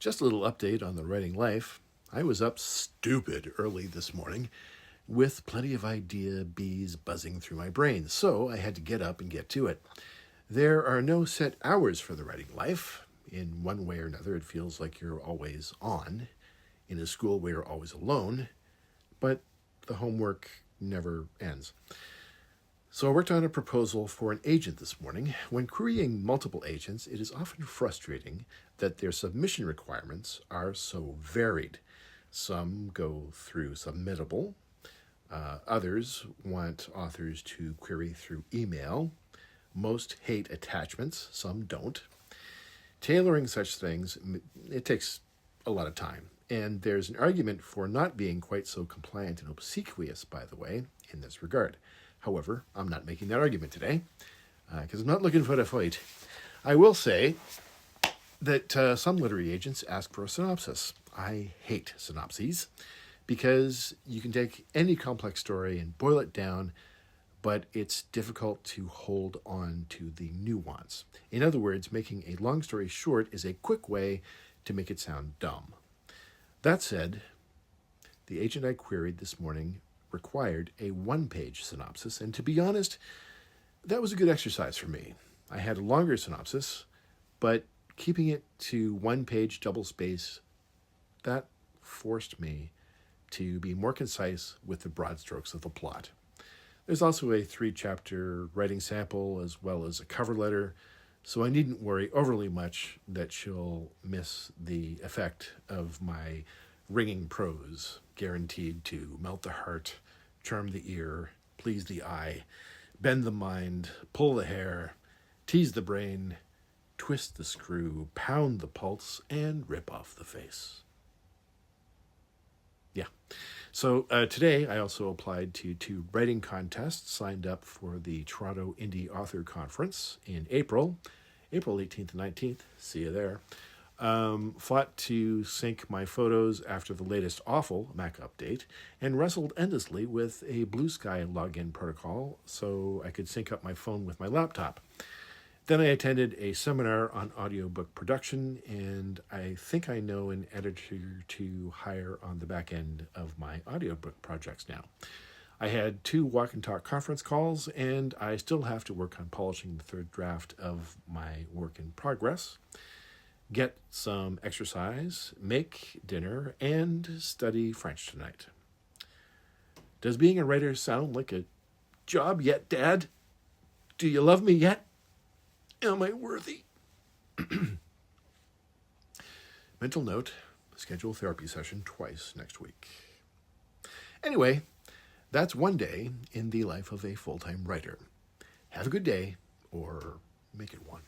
Just a little update on the writing life. I was up stupid early this morning with plenty of idea bees buzzing through my brain, so I had to get up and get to it. There are no set hours for the writing life. In one way or another, it feels like you're always on. In a school where you're always alone, but the homework never ends. So I worked on a proposal for an agent this morning. When querying multiple agents, it is often frustrating that their submission requirements are so varied. Some go through Submittable. Others want authors to query through email. Most hate attachments. Some don't. Tailoring such things, it takes a lot of time. And there's an argument for not being quite so compliant and obsequious, by the way, in this regard. However, I'm not making that argument today, because I'm not looking for a fight. I will say that some literary agents ask for a synopsis. I hate synopses, because you can take any complex story and boil it down, but it's difficult to hold on to the nuance. In other words, making a long story short is a quick way to make it sound dumb. That said, the agent I queried this morning required a one-page synopsis, and to be honest, that was a good exercise for me. I had a longer synopsis, but keeping it to one-page double-space, that forced me to be more concise with the broad strokes of the plot. There's also a 3-chapter writing sample as well as a cover letter, so I needn't worry overly much that she'll miss the effect of my ringing prose, guaranteed to melt the heart, charm the ear, please the eye, bend the mind, pull the hair, tease the brain, twist the screw, pound the pulse, and rip off the face. Yeah. So today I also applied to 2 writing contests, signed up for the Toronto Indie Author Conference in April 18th and 19th. See you there. Fought to sync my photos after the latest awful Mac update, and wrestled endlessly with a Blue Sky login protocol so I could sync up my phone with my laptop. Then I attended a seminar on audiobook production, and I think I know an editor to hire on the back end of my audiobook projects now. I had 2 walk and talk conference calls, and I still have to work on polishing the 3rd draft of my work in progress, get some exercise, make dinner, and study French tonight. Does being a writer sound like a job yet, Dad? Do you love me yet? Am I worthy? Mental note, schedule therapy session twice next week. Anyway, that's one day in the life of a full-time writer. Have a good day, or make it one.